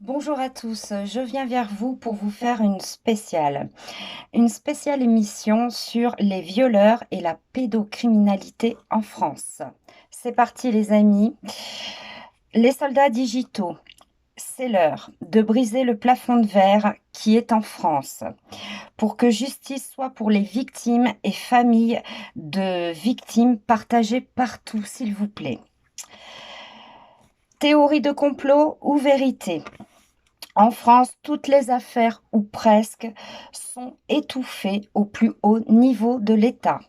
Bonjour à tous, je viens vers vous pour vous faire une spéciale émission sur les violeurs et la pédocriminalité en France. C'est parti les amis. Les soldats digitaux, c'est l'heure de briser le plafond de verre qui est en France pour que justice soit pour les victimes et familles de victimes partagées partout, s'il vous plaît. Théorie de complot ou vérité? En France, toutes les affaires, ou presque, sont étouffées au plus haut niveau de l'État.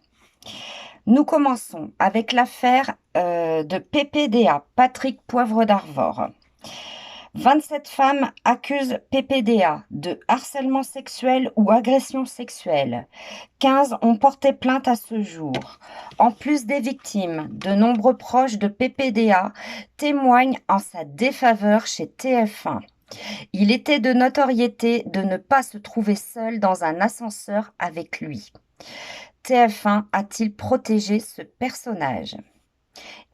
Nous commençons avec l'affaire de PPDA, Patrick Poivre d'Arvor. 27 femmes accusent PPDA de harcèlement sexuel ou agression sexuelle. 15 ont porté plainte à ce jour. En plus des victimes, de nombreux proches de PPDA témoignent en sa défaveur chez TF1. Il était de notoriété de ne pas se trouver seul dans un ascenseur avec lui. TF1 a-t-il protégé ce personnage?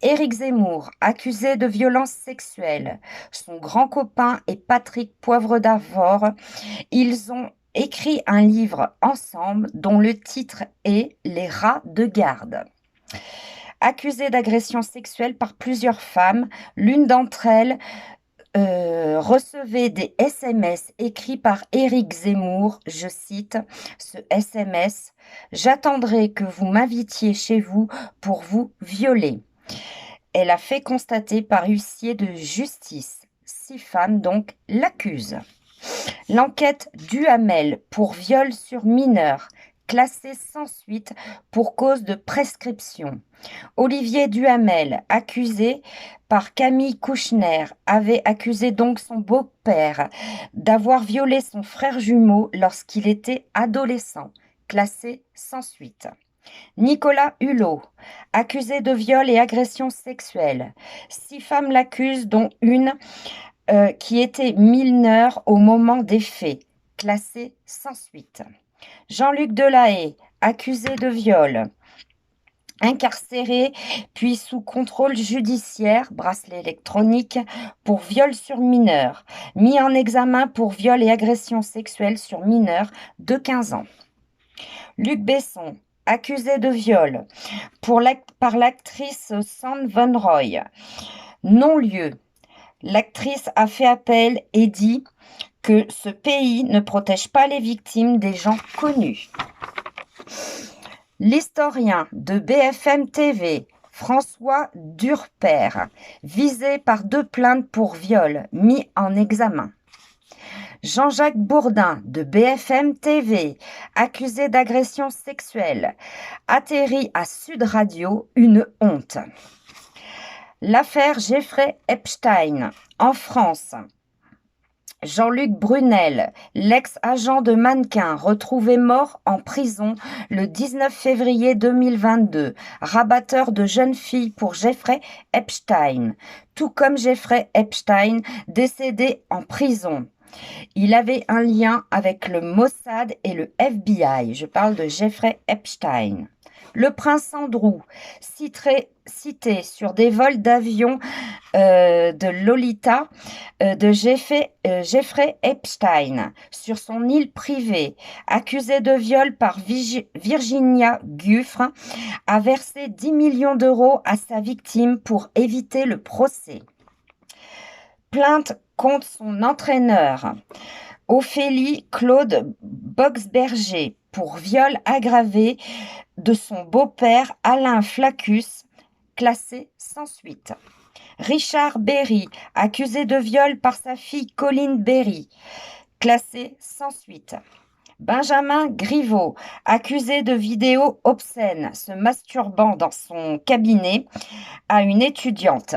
Éric Zemmour, accusé de violences sexuelles. Son grand copain et Patrick Poivre d'Arvor, ils ont écrit un livre ensemble dont le titre est Les rats de garde. Accusé d'agression sexuelle par plusieurs femmes, l'une d'entre elles recevait des SMS écrits par Éric Zemmour, je cite ce SMS: «J'attendrai que vous m'invitiez chez vous pour vous violer». Elle a fait constater par huissier de justice. 6 femmes donc l'accusent. L'enquête Duhamel pour viol sur mineur, classée sans suite pour cause de prescription. Olivier Duhamel, accusé par Camille Kouchner, avait accusé donc son beau-père d'avoir violé son frère jumeau lorsqu'il était adolescent, classé sans suite. Nicolas Hulot, accusé de viol et agression sexuelle. 6 femmes l'accusent, dont une qui était mineure au moment des faits, classée sans suite. Jean-Luc Delahaye, accusé de viol, incarcéré puis sous contrôle judiciaire, bracelet électronique, pour viol sur mineur, mis en examen pour viol et agression sexuelle sur mineur de 15 ans. Luc Besson, accusé de viol par l'actrice Sand Van Roy. Non-lieu. L'actrice a fait appel et dit que ce pays ne protège pas les victimes des gens connus. L'historien de BFM TV, François Durper, visé par 2 plaintes pour viol, mis en examen. Jean-Jacques Bourdin de BFM TV, accusé d'agression sexuelle, atterrit à Sud Radio, une honte. L'affaire Jeffrey Epstein, en France. Jean-Luc Brunel, l'ex-agent de mannequin, retrouvé mort en prison le 19 février 2022, rabatteur de jeunes filles pour Jeffrey Epstein, tout comme Jeffrey Epstein, décédé en prison. Il avait un lien avec le Mossad et le FBI. Je parle de Jeffrey Epstein. Le prince Andrew, cité sur des vols d'avion de Lolita de Jeffrey Epstein sur son île privée, accusé de viol par Virginia Giuffre, a versé 10 millions d'euros à sa victime pour éviter le procès. Plainte contre son entraîneur, Ophélie Claude Boxberger, pour viol aggravé de son beau-père Alain Flaccus, classé sans suite. Richard Berry, accusé de viol par sa fille Colline Berry, classé sans suite. Benjamin Griveaux, accusé de vidéos obscènes se masturbant dans son cabinet à une étudiante.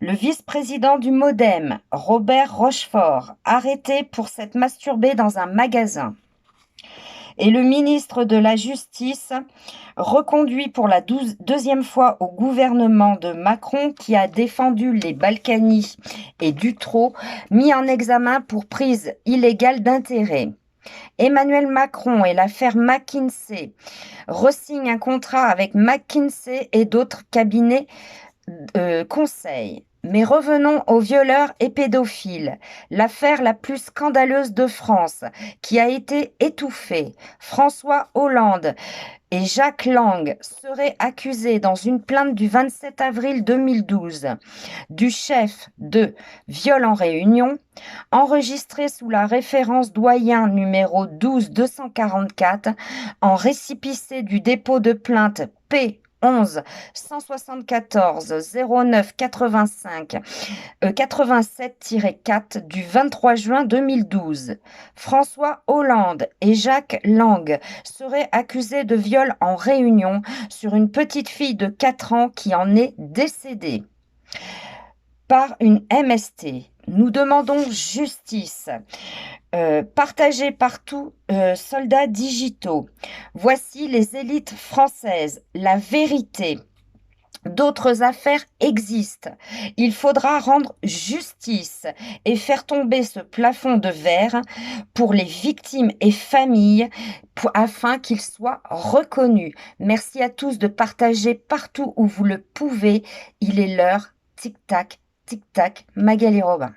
Le vice-président du MoDem, Robert Rochefort, arrêté pour s'être masturbé dans un magasin. Et le ministre de la Justice, reconduit pour la 2e fois au gouvernement de Macron, qui a défendu les Balkany et Dutroux, mis en examen pour prise illégale d'intérêt. Emmanuel Macron et l'affaire McKinsey re-signent un contrat avec McKinsey et d'autres cabinets conseils. Mais revenons aux violeurs et pédophiles. L'affaire la plus scandaleuse de France, qui a été étouffée. François Hollande et Jacques Lang seraient accusés dans une plainte du 27 avril 2012 du chef de viol en réunion, enregistré sous la référence doyen numéro 12244 en récépissé du dépôt de plainte P 11 174 09 85 87-4 du 23 juin 2012. François Hollande et Jacques Lang seraient accusés de viol en réunion sur une petite fille de 4 ans qui en est décédée par une MST. Nous demandons justice. Partagez partout, soldats digitaux. Voici les élites françaises. La vérité. D'autres affaires existent. Il faudra rendre justice et faire tomber ce plafond de verre pour les victimes et familles afin qu'ils soient reconnus. Merci à tous de partager partout où vous le pouvez. Il est l'heure. Tic-tac, tic-tac, Magali Robin.